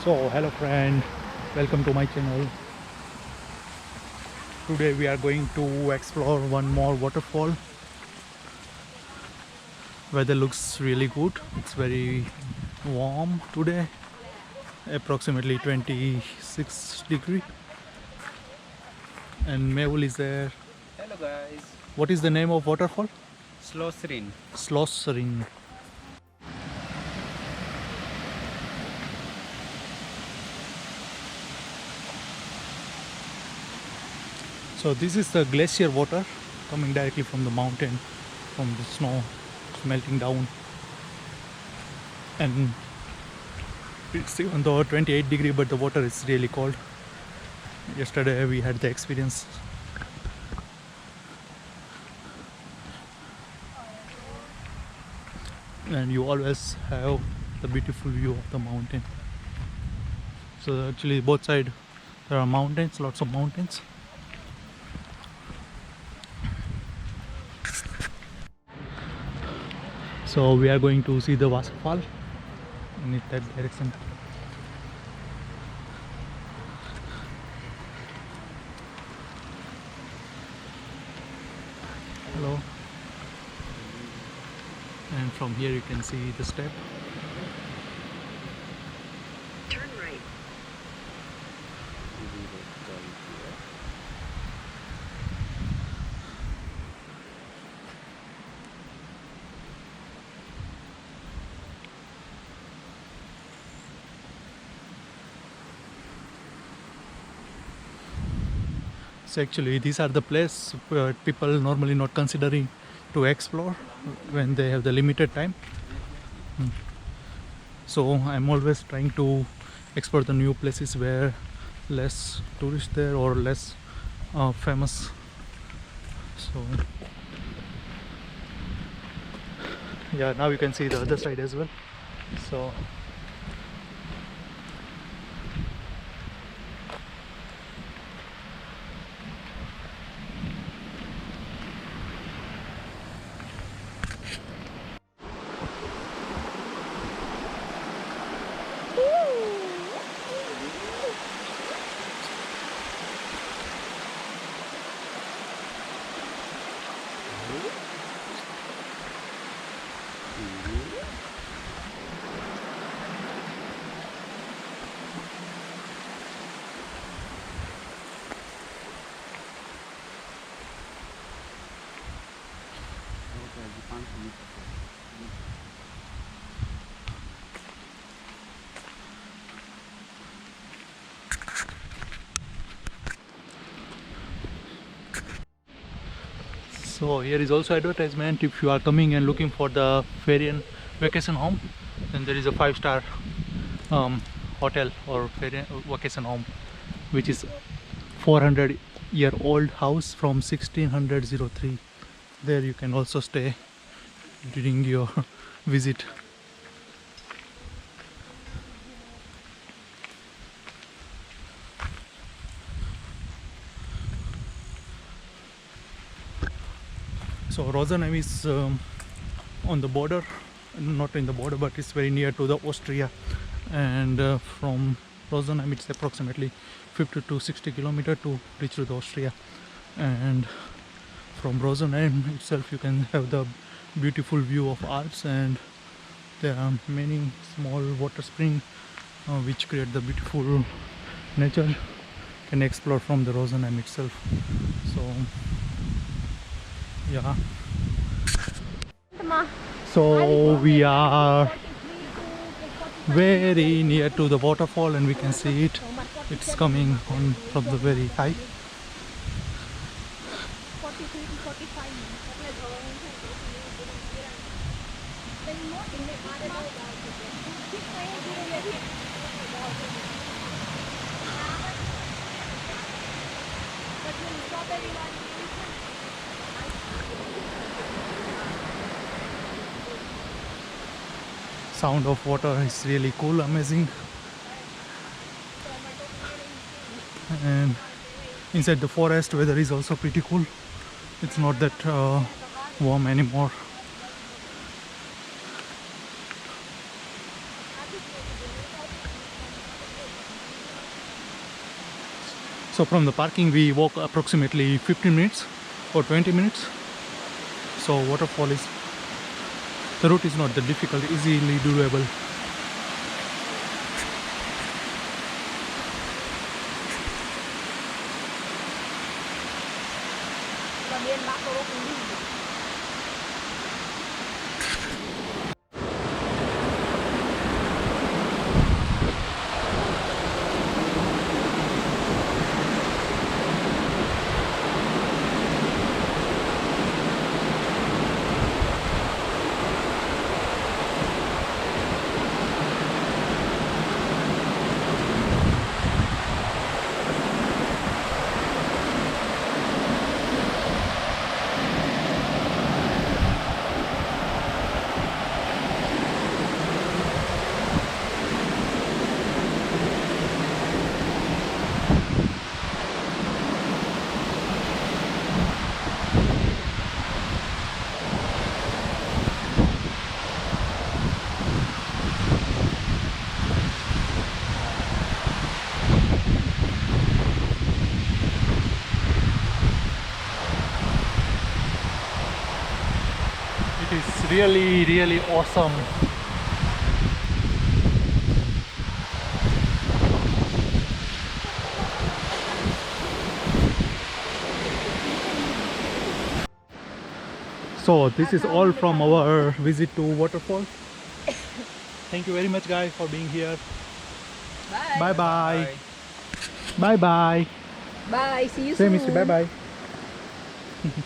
So hello friend, welcome to my channel. Today we are going to explore one more waterfall. Weather looks really good. It's very warm today, approximately 26 degree, and Mehul is there. Hello guys, What is the name of waterfall? Slossrin. Slossering. So this is the glacier water coming directly from the mountain, from the snow melting down, and it's even though 28 degree, but the water is really cold. Yesterday we had the experience. And you always have the beautiful view of the mountain. So actually both sides there are mountains, lots of mountains. So we are going to see the waterfall in that direction. Hello. And from here you can see the step. Turn right. So actually these are the places where people normally not considering to explore when they have the limited time. So I'm always trying to explore the new places where less tourists there or less famous. So yeah, now you can see the other side as well. So So here is also advertisement. If you are coming and looking for the Ferian vacation home, then there is a 5-star hotel or Ferian vacation home, which is 400-year-old house from 1603. There you can also stay during your visit. So Rosenheim is on the border, not in the border, but it's very near to the Austria. And from Rosenheim, it's approximately 50 to 60 kilometers to reach to the Austria. And from Rosenheim itself, you can have the beautiful view of Alps, and there are many small water springs which create the beautiful nature. You can explore from the Rosenheim itself. So yeah. So we are very near to the waterfall and we can see it. It's coming on from the very high. 43 to 45. Sound of water is really cool, amazing. And inside the forest weather is also pretty cool. It's not that warm anymore. So from the parking we walk approximately 15 minutes or 20 minutes. So waterfall is, the route is not that difficult, easily doable. También va todo junto. It is really awesome. So this is all from our visit to waterfall. Thank you very much guys for being here. Bye. Bye bye. Bye bye. Bye. See you Say soon. Mr. Bye bye.